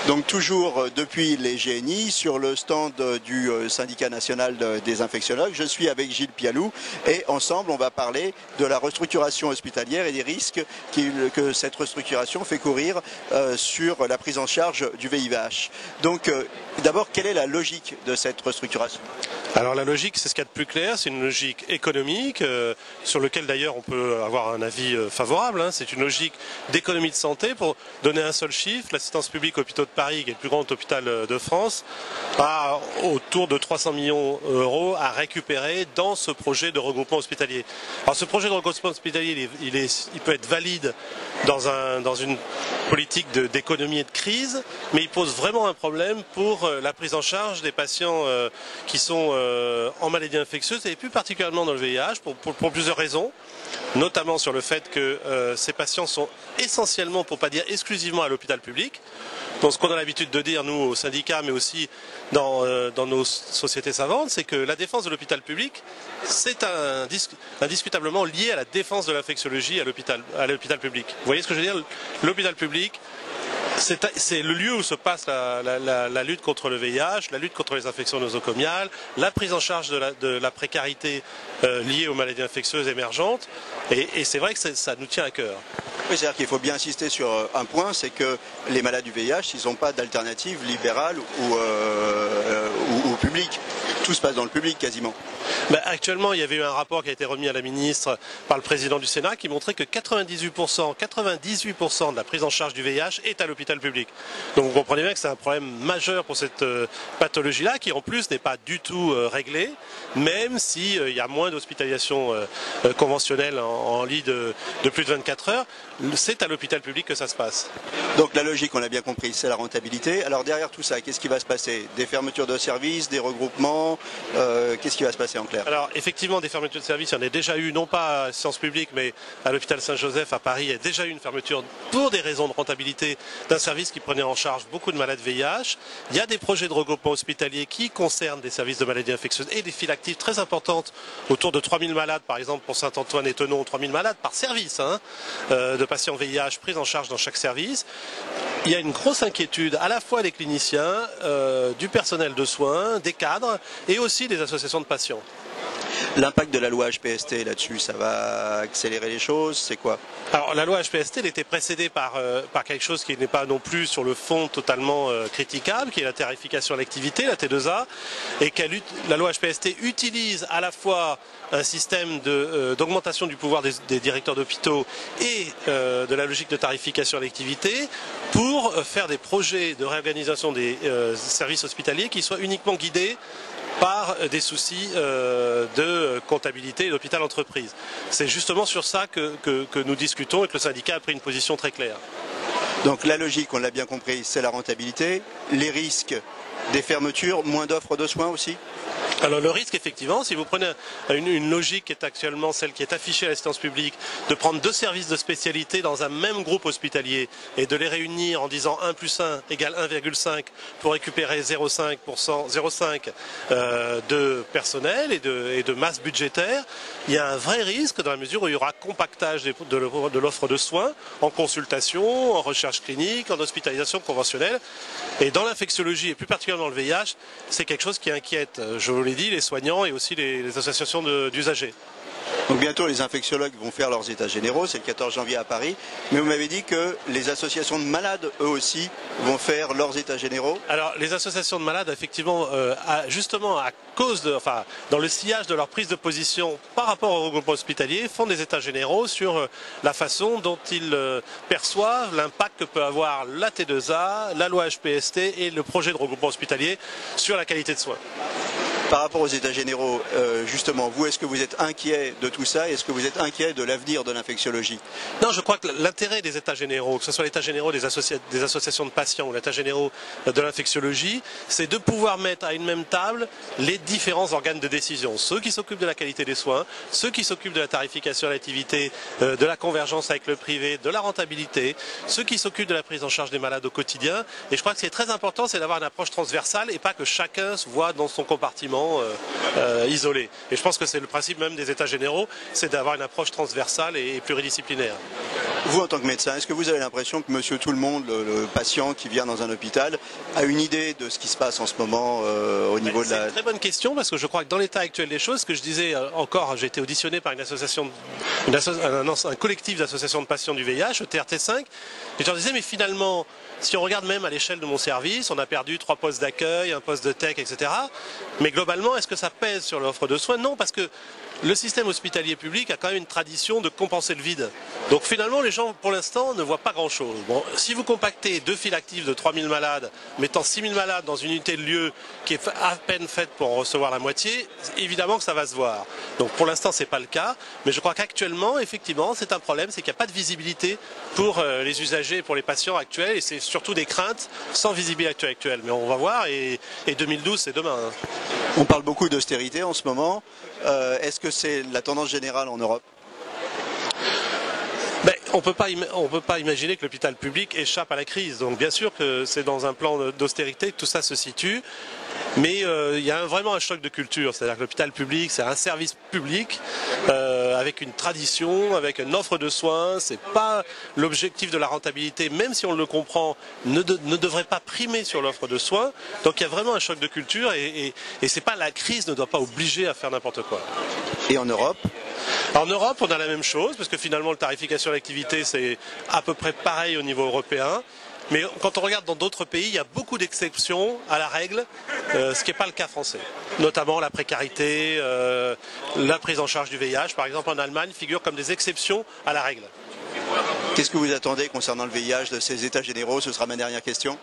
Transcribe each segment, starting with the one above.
Donc toujours depuis les GNI, sur le stand du syndicat national des infectiologues, je suis avec Gilles Pialou et ensemble on va parler de la restructuration hospitalière et des risques que cette restructuration fait courir sur la prise en charge du VIH. Donc d'abord, quelle est la logique de cette restructuration? Alors la logique, c'est ce qu'il y a de plus clair, c'est une logique économique, sur laquelle d'ailleurs on peut avoir un avis favorable. C'est une logique d'économie de santé. Pour donner un seul chiffre, l'assistance publique Hôpitaux de Paris, qui est le plus grand hôpital de France, a autour de 300 millions d'euros à récupérer dans ce projet de regroupement hospitalier. Alors ce projet de regroupement hospitalier, il peut être valide dans une politique d'économie et de crise, mais il pose vraiment un problème pour la prise en charge des patients qui sont en maladies infectieuses et plus particulièrement dans le VIH pour plusieurs raisons, notamment sur le fait que ces patients sont essentiellement, pour ne pas dire exclusivement, à l'hôpital public. Donc ce qu'on a l'habitude de dire, nous, au syndicat, mais aussi dans nos sociétés savantes, c'est que la défense de l'hôpital public, c'est indiscutablement lié à la défense de l'infectiologie à l'hôpital public. Vous voyez ce que je veux dire? L'hôpital public, c'est le lieu où se passe la lutte contre le VIH, la lutte contre les infections nosocomiales, la prise en charge de la précarité liée aux maladies infectieuses émergentes. Et c'est vrai que ça nous tient à cœur. Oui, c'est-à-dire qu'il faut bien insister sur un point, c'est que les malades du VIH, ils n'ont pas d'alternative libérale ou publique. Tout se passe dans le public quasiment. Actuellement, il y avait eu un rapport qui a été remis à la ministre par le président du Sénat qui montrait que 98% de la prise en charge du VIH est à l'hôpital public. Donc vous comprenez bien que c'est un problème majeur pour cette pathologie-là, qui en plus n'est pas du tout réglée, même s'il y a moins d'hospitalisation conventionnelle en lit de plus de 24 heures. C'est à l'hôpital public que ça se passe. Donc la logique, on l'a bien compris, c'est la rentabilité. Alors derrière tout ça, qu'est-ce qui va se passer? Des fermetures de services, des regroupements, qu'est-ce qui va se passer en clair? Alors effectivement, des fermetures de services, il y en a déjà eu, non pas à Sciences Publiques, mais à l'hôpital Saint-Joseph à Paris, il y a déjà eu une fermeture pour des raisons de rentabilité d'un service qui prenait en charge beaucoup de malades VIH. Il y a des projets de regroupement hospitalier qui concernent des services de maladies infectieuses et des files actives très importantes, autour de 3000 malades, par exemple pour Saint-Antoine et Thonon, 3000 malades par service, de patients VIH pris en charge dans chaque service. Il y a une grosse inquiétude à la fois des cliniciens, du personnel de soins, des cadres et aussi des associations de patients. L'impact de la loi HPST là-dessus, ça va accélérer les choses, c'est quoi? Alors la loi HPST, elle était précédée par quelque chose qui n'est pas non plus sur le fond totalement critiquable, qui est la tarification à l'activité, la T2A, et la loi HPST utilise à la fois un système d'augmentation du pouvoir des directeurs d'hôpitaux et de la logique de tarification à l'activité pour faire des projets de réorganisation des services hospitaliers qui soient uniquement guidés par des soucis de comptabilité et d'hôpital-entreprise. C'est justement sur ça que nous discutons et que le syndicat a pris une position très claire. Donc la logique, on l'a bien compris, c'est la rentabilité. Les risques des fermetures, moins d'offres de soins aussi? Alors le risque, effectivement, si vous prenez une logique qui est actuellement celle qui est affichée à l'assistance publique, de prendre deux services de spécialité dans un même groupe hospitalier et de les réunir en disant 1 + 1 égale 1,5 pour récupérer 0,5 de personnel et de masse budgétaire, il y a un vrai risque dans la mesure où il y aura compactage de l'offre de soins en consultation, en recherche clinique, en hospitalisation conventionnelle. Et dans l'infectiologie et plus particulièrement dans le VIH, c'est quelque chose qui inquiète, je vous l'ai dit, les soignants et aussi les associations d'usagers. Donc bientôt les infectiologues vont faire leurs états généraux, c'est le 14 janvier à Paris, mais vous m'avez dit que les associations de malades, eux aussi, vont faire leurs états généraux? Alors les associations de malades, effectivement, justement à cause dans le sillage de leur prise de position par rapport au regroupement hospitalier, font des états généraux sur la façon dont ils perçoivent l'impact que peut avoir la T2A, la loi HPST et le projet de regroupement hospitalier sur la qualité de soins. Par rapport aux états généraux, justement, vous, est-ce que vous êtes inquiet de tout ça? Est-ce que vous êtes inquiet de l'avenir de l'infectiologie? Non, je crois que l'intérêt des états généraux, que ce soit l'état généraux des associations de patients ou l'état généraux de l'infectiologie, c'est de pouvoir mettre à une même table les différents organes de décision. Ceux qui s'occupent de la qualité des soins, ceux qui s'occupent de la tarification à l'activité, de la convergence avec le privé, de la rentabilité, ceux qui s'occupent de la prise en charge des malades au quotidien. Et je crois que ce qui est très important, c'est d'avoir une approche transversale et pas que chacun se voit dans son compartiment isolé. Et je pense que c'est le principe même des états généraux, c'est d'avoir une approche transversale et pluridisciplinaire. Vous, en tant que médecin, est-ce que vous avez l'impression que monsieur tout le monde, le patient qui vient dans un hôpital, a une idée de ce qui se passe en ce moment au niveau de la... C'est une très bonne question, parce que je crois que dans l'état actuel des choses, ce que je disais encore, j'ai été auditionné par un collectif d'associations de patients du VIH, le TRT5, et je leur disais, mais finalement, si on regarde même à l'échelle de mon service, on a perdu 3 postes d'accueil, un poste de tech, etc. Mais globalement, est-ce que ça pèse sur l'offre de soins? Non, parce que le système hospitalier public a quand même une tradition de compenser le vide. Donc finalement, les gens, pour l'instant, ne voient pas grand-chose. Bon, si vous compactez 2 files actives de 3000 malades, mettant 6000 malades dans une unité de lieu qui est à peine faite pour en recevoir la moitié, évidemment que ça va se voir. Donc pour l'instant, c'est pas le cas. Mais je crois qu'actuellement, effectivement, c'est un problème, c'est qu'il n'y a pas de visibilité pour les usagers et pour les patients actuels. Et c'est surtout des craintes sans visibilité actuelle. Mais on va voir, et 2012, c'est demain. Hein. On parle beaucoup d'austérité en ce moment. Est-ce que c'est la tendance générale en Europe? On peut pas imaginer que l'hôpital public échappe à la crise. Donc bien sûr que c'est dans un plan d'austérité que tout ça se situe. Mais il y a vraiment un choc de culture. C'est-à-dire que l'hôpital public, c'est un service public avec une tradition, avec une offre de soins. C'est pas l'objectif de la rentabilité, même si on le comprend, ne devrait pas primer sur l'offre de soins. Donc il y a vraiment un choc de culture et c'est pas, la crise ne doit pas obliger à faire n'importe quoi. Et en Europe? En Europe, on a la même chose, parce que finalement, la tarification de l'activité, c'est à peu près pareil au niveau européen. Mais quand on regarde dans d'autres pays, il y a beaucoup d'exceptions à la règle, ce qui n'est pas le cas français. Notamment la précarité, la prise en charge du VIH, par exemple en Allemagne, figurent comme des exceptions à la règle. Qu'est-ce que vous attendez concernant le VIH de ces états généraux? Ce sera ma dernière question.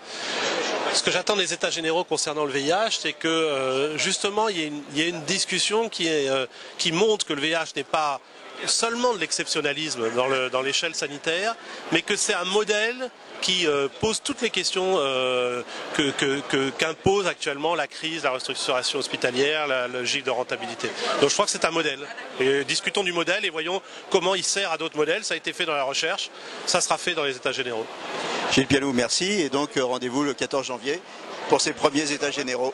Ce que j'attends des états généraux concernant le VIH, c'est que justement il y ait une discussion qui montre que le VIH n'est pas seulement de l'exceptionnalisme dans l'échelle sanitaire, mais que c'est un modèle qui pose toutes les questions qu'impose actuellement la crise, la restructuration hospitalière, la logique de rentabilité. Donc je crois que c'est un modèle. Et discutons du modèle et voyons comment il sert à d'autres modèles. Ça a été fait dans la recherche, ça sera fait dans les états généraux. Gilles Pialou, merci. Et donc rendez-vous le 14 janvier pour ces premiers états généraux.